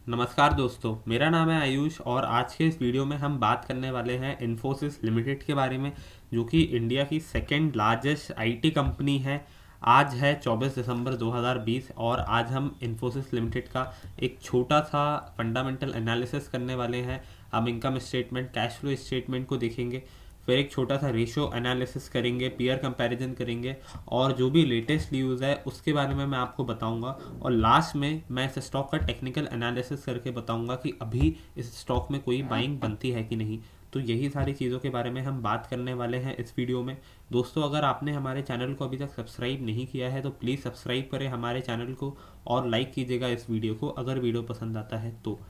नमस्कार दोस्तों, मेरा नाम है आयुष और आज के इस वीडियो में हम बात करने वाले हैं इन्फोसिस लिमिटेड के बारे में, जो कि इंडिया की सेकेंड लार्जेस्ट आईटी कंपनी है। आज है 24 दिसंबर 2020 और आज हम इन्फोसिस लिमिटेड का एक छोटा सा फंडामेंटल एनालिसिस करने वाले हैं। हम income statement, cash flow statement को देखेंगे, फिर एक छोटा सा रेशियो एनालिसिस करेंगे, पीयर कंपैरिजन करेंगे और जो भी लेटेस्ट न्यूज़ है उसके बारे में मैं आपको बताऊंगा। और लास्ट में मैं इस स्टॉक का टेक्निकल एनालिसिस करके बताऊंगा कि अभी इस स्टॉक में कोई बाइंग बनती है कि नहीं। तो यही सारी चीज़ों के बारे में हम बात करने वाले हैं इस वीडियो में। दोस्तों, अगर आपने हमारे चैनल को अभी तक सब्सक्राइब नहीं किया है तो प्लीज़ सब्सक्राइब करें हमारे चैनल को और लाइक कीजिएगा इस वीडियो को अगर वीडियो पसंद आता है तो।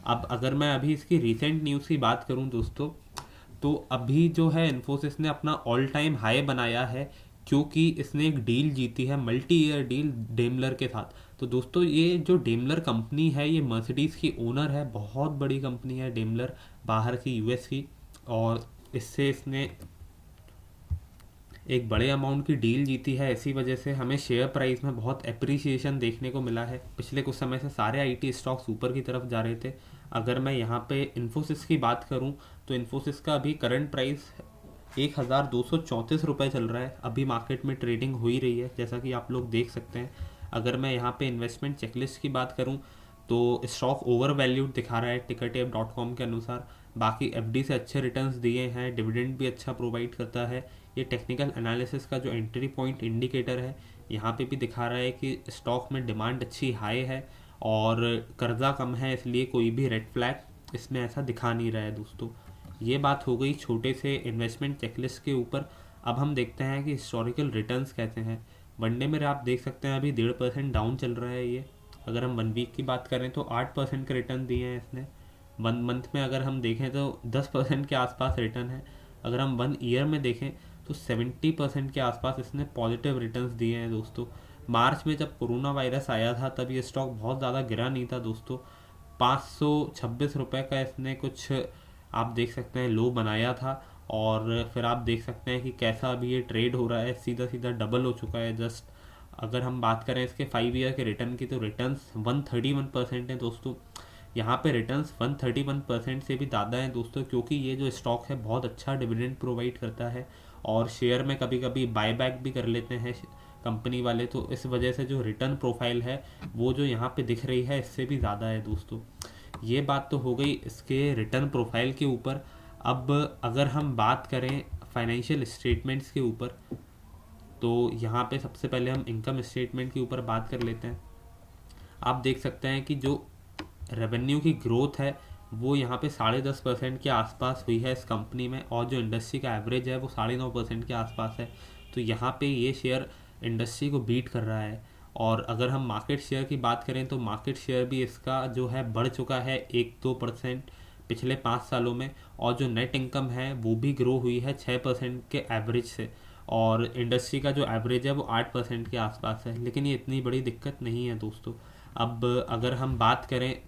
अब अगर मैं अभी इसकी रिसेंट न्यूज़ की बात करूं दोस्तों, तो अभी जो है इन्फोसिस ने अपना ऑल टाइम हाई बनाया है, क्योंकि इसने एक डील जीती है, मल्टी ईयर डील डेमलर के साथ। तो दोस्तों, ये जो डेमलर कंपनी है ये मर्सिडीज़ की ओनर है, बहुत बड़ी कंपनी है डेमलर, बाहर की यूएस की। और इससे इसने एक बड़े अमाउंट की डील जीती है, इसी वजह से हमें शेयर प्राइस में बहुत एप्रिसिएशन देखने को मिला है। पिछले कुछ समय से सारे आईटी स्टॉक्स ऊपर की तरफ जा रहे थे। अगर मैं यहाँ पे इन्फोसिस की बात करूँ तो इन्फोसिस का अभी करंट प्राइस 1234 रुपये चल रहा है। अभी मार्केट में ट्रेडिंग हो ही रही है, जैसा कि आप लोग देख सकते हैं। अगर मैं यहाँ पे इन्वेस्टमेंट चेकलिस्ट की बात करूँ तो स्टॉक ओवर वैल्यूड दिखा रहा है टिकरटेप.com के अनुसार। बाकी एफडी से अच्छे रिटर्न्स दिए हैं, डिविडेंड भी अच्छा प्रोवाइड करता है। ये टेक्निकल एनालिसिस का जो एंट्री पॉइंट इंडिकेटर है यहाँ पे भी दिखा रहा है कि स्टॉक में डिमांड अच्छी हाई है और कर्जा कम है, इसलिए कोई भी रेड फ्लैग इसमें ऐसा दिखा नहीं रहा है दोस्तों। ये बात हो गई छोटे से इन्वेस्टमेंट चेकलिस्ट के ऊपर। अब हम देखते हैं कि हिस्टोरिकल रिटर्न्स कैसे हैं। वनडे में आप देख सकते हैं अभी 1.5% डाउन चल रहा है ये। अगर हम 1 वीक की बात करें तो 8% के रिटर्न दिए हैं इसने। 1 मंथ में अगर हम देखें तो 10% के आसपास रिटर्न है। अगर हम 1 ईयर में देखें तो 70% के आसपास इसने पॉजिटिव रिटर्न्स दिए हैं दोस्तों। मार्च में जब कोरोना वायरस आया था तब ये स्टॉक बहुत ज़्यादा गिरा नहीं था दोस्तों। 526 रुपये का इसने कुछ, आप देख सकते हैं, लो बनाया था। और फिर आप देख सकते हैं कि कैसा अभी ये ट्रेड हो रहा है, सीधा सीधा डबल हो चुका है जस्ट। अगर हम बात करें इसके 5 ईयर के रिटर्न की तो रिटर्न्स 131% है दोस्तों। यहाँ पे रिटर्न्स 131% से भी ज़्यादा है दोस्तों, क्योंकि ये जो स्टॉक है बहुत अच्छा डिविडेंड प्रोवाइड करता है और शेयर में कभी कभी बायबैक भी कर लेते हैं कंपनी वाले। तो इस वजह से जो रिटर्न प्रोफाइल है वो जो यहाँ पे दिख रही है इससे भी ज़्यादा है दोस्तों। ये बात तो हो गई इसके रिटर्न प्रोफाइल के ऊपर। अब अगर हम बात करें फाइनेंशियल स्टेटमेंट्स के ऊपर, तो यहाँ पे सबसे पहले हम इनकम स्टेटमेंट के ऊपर बात कर लेते हैं। आप देख सकते हैं कि जो रेवेन्यू की ग्रोथ है वो यहाँ पे 10.5% के आसपास हुई है इस कंपनी में, और जो इंडस्ट्री का एवरेज है वो 9.5% के आसपास है। तो यहाँ पे ये शेयर इंडस्ट्री को बीट कर रहा है। और अगर हम मार्केट शेयर की बात करें तो मार्केट शेयर भी इसका जो है बढ़ चुका है 1-2% पिछले 5 सालों में। और जो नेट इनकम है वो भी ग्रो हुई है 6% के एवरेज से। और इंडस्ट्री का जो एवरेज है वो 8% के आसपास है, लेकिन ये इतनी बड़ी दिक्कत नहीं है दोस्तों। अब अगर हम बात करें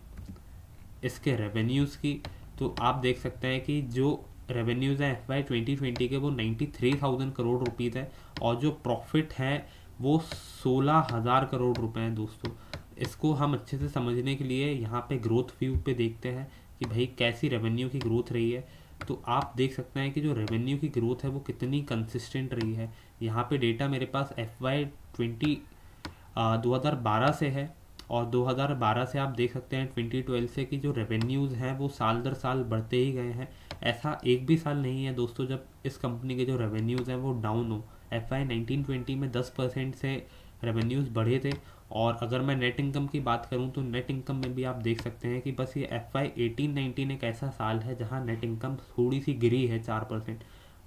इसके रेवेन्यूज़ की, तो आप देख सकते हैं कि जो रेवेन्यूज़ हैं FY 2020 के वो 93,000 करोड़ रुपीज़ है। और जो प्रॉफिट है वो 16,000 करोड़ रुपए हैं दोस्तों। इसको हम अच्छे से समझने के लिए यहाँ पे ग्रोथ व्यू पे देखते हैं कि भाई कैसी रेवेन्यू की ग्रोथ रही है। तो आप देख सकते हैं कि जो रेवेन्यू की ग्रोथ है वो कितनी कंसिस्टेंट रही है। यहाँ पे डेटा मेरे पास FY 2012 से है, और 2012 से आप देख सकते हैं 2012 से कि जो रेवेन्यूज़ हैं वो साल दर साल बढ़ते ही गए हैं। ऐसा एक भी साल नहीं है दोस्तों जब इस कंपनी के जो रेवेन्यूज़ हैं वो डाउन हो। FY 1920 में 10% से रेवेन्यूज़ बढ़े थे। और अगर मैं नेट इनकम की बात करूं तो नेट इनकम में भी आप देख सकते हैं कि बस ये FY 18-19 एक ऐसा साल है जहां नेट इनकम थोड़ी सी गिरी है 4%।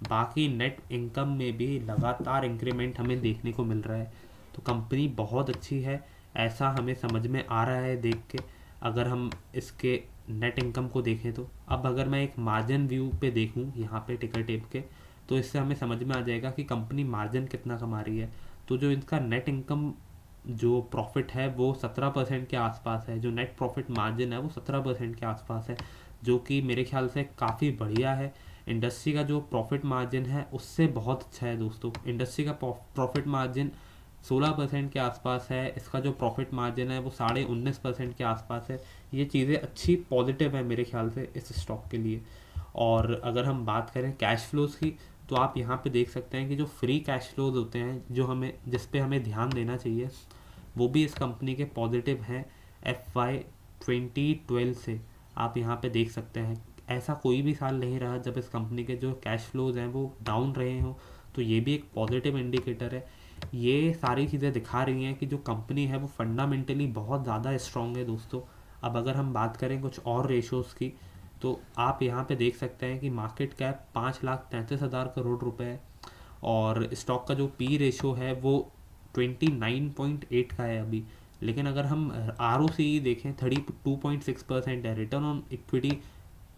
बाकी नेट इनकम में भी लगातार इंक्रीमेंट हमें देखने को मिल रहा है। तो कंपनी बहुत अच्छी है, ऐसा हमें समझ में आ रहा है देख के। अगर हम इसके नेट इनकम को देखें तो अब अगर मैं एक मार्जिन व्यू पे देखूं यहाँ पे टिकर टेप के, तो इससे हमें समझ में आ जाएगा कि कंपनी मार्जिन कितना कमा रही है। तो जो इनका नेट इनकम जो प्रॉफिट है वो 17% के आसपास है, जो नेट प्रॉफिट मार्जिन है वो 17% के आसपास है, जो कि मेरे ख्याल से काफ़ी बढ़िया है। इंडस्ट्री का जो प्रॉफिट मार्जिन है उससे बहुत अच्छा है दोस्तों। इंडस्ट्री का प्रॉफिट मार्जिन 16% के आसपास है, इसका जो प्रॉफिट मार्जिन है वो 19.5% के आसपास है। ये चीज़ें अच्छी पॉजिटिव है मेरे ख्याल से इस स्टॉक के लिए। और अगर हम बात करें कैश फ्लोज की, तो आप यहाँ पे देख सकते हैं कि जो फ्री कैश फ्लोज होते हैं, जो हमें जिस पे हमें ध्यान देना चाहिए, वो भी इस कंपनी के पॉजिटिव हैं। FY 2012 से आप यहाँ पे देख सकते हैं, ऐसा कोई भी साल नहीं रहा जब इस कंपनी के जो कैश फ्लोज हैं वो डाउन रहे हों। तो ये भी एक पॉजिटिव इंडिकेटर है। ये सारी चीज़ें दिखा रही हैं कि जो कंपनी है वो फंडामेंटली बहुत ज़्यादा स्ट्रॉन्ग है दोस्तों। अब अगर हम बात करें कुछ और रेशोज़ की, तो आप यहाँ पे देख सकते हैं कि मार्केट कैप 5,33,000 करोड़ रुपए है, और स्टॉक का जो पी रेशो है वो 29.8 का है अभी। लेकिन अगर हम ROCE देखें 32.6% है, रिटर्न ऑन इक्विटी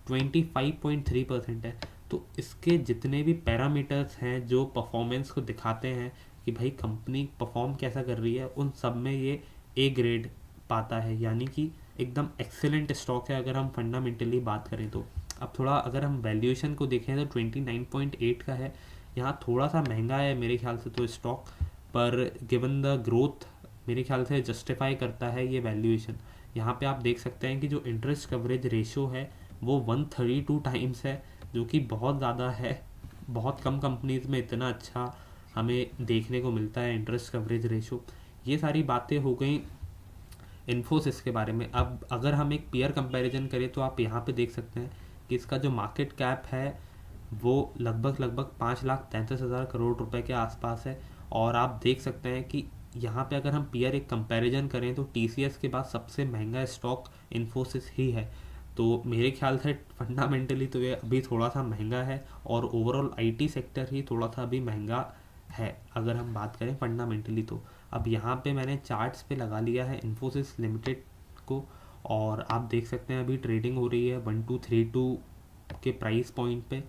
25.3% है। तो इसके जितने भी पैरामीटर्स हैं जो परफॉर्मेंस को दिखाते हैं कि भाई कंपनी परफॉर्म कैसा कर रही है, उन सब में ये A ग्रेड पाता है, यानी कि एकदम एक्सेलेंट स्टॉक है अगर हम फंडामेंटली बात करें तो। अब थोड़ा अगर हम वैल्यूएशन को देखें तो 29.8 का है, यहाँ थोड़ा सा महंगा है मेरे ख्याल से तो स्टॉक, पर गिवन द ग्रोथ मेरे ख्याल से जस्टिफाई करता है ये वैल्यूएशन। यहाँ पे आप देख सकते हैं कि जो इंटरेस्ट कवरेज रेशो है वो 132 टाइम्स है, जो कि बहुत ज़्यादा है। बहुत कम कंपनीज़ में इतना अच्छा हमें देखने को मिलता है इंटरेस्ट कवरेज रेशो। ये सारी बातें हो गई इन्फोसिस के बारे में। अब अगर हम एक पीयर कंपैरिजन करें तो आप यहाँ पे देख सकते हैं कि इसका जो मार्केट कैप है वो लगभग 5,33,000 करोड़ रुपए के आसपास है। और आप देख सकते हैं कि यहाँ पे अगर हम पीयर एक कंपैरिजन करें तो TCS के बाद सबसे महंगा स्टॉक इन्फोसिस ही है। तो मेरे ख्याल से फंडामेंटली तो ये अभी थोड़ा सा महंगा है, और ओवरऑल IT सेक्टर ही थोड़ा सा अभी महंगा है अगर हम बात करें फंडामेंटली तो। अब यहाँ पे मैंने चार्ट्स पे लगा लिया है इन्फोसिस लिमिटेड को, और आप देख सकते हैं अभी ट्रेडिंग हो रही है 1232 के प्राइस पॉइंट पे।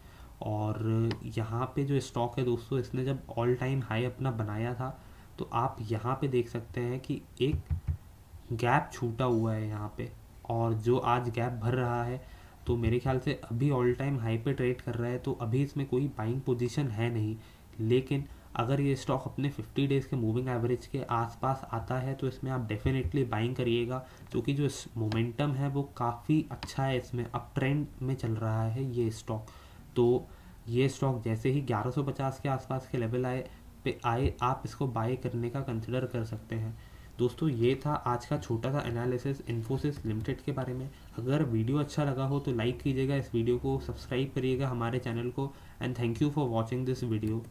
और यहाँ पे जो स्टॉक है दोस्तों, इसने जब ऑल टाइम हाई अपना बनाया था, तो आप यहाँ पे देख सकते हैं कि एक गैप छूटा हुआ है यहाँ पे, और जो आज गैप भर रहा है, तो मेरे ख्याल से अभी ऑल टाइम हाई पे ट्रेड कर रहा है, तो अभी इसमें कोई बाइंग पोजीशन है नहीं। लेकिन अगर ये स्टॉक अपने 50 डेज़ के मूविंग एवरेज के आसपास आता है तो इसमें आप डेफिनेटली बाइंग करिएगा, क्योंकि जो मोमेंटम है वो काफ़ी अच्छा है, इसमें अप ट्रेंड में चल रहा है ये स्टॉक। तो ये स्टॉक जैसे ही 1150 के आसपास के लेवल आए आप इसको बाय करने का कंसिडर कर सकते हैं। दोस्तों ये था आज का छोटा सा एनालिसिस इन्फोसिस लिमिटेड के बारे में। अगर वीडियो अच्छा लगा हो तो लाइक कीजिएगा इस वीडियो को, सब्सक्राइब करिएगा हमारे चैनल को, and thank you for watching this video.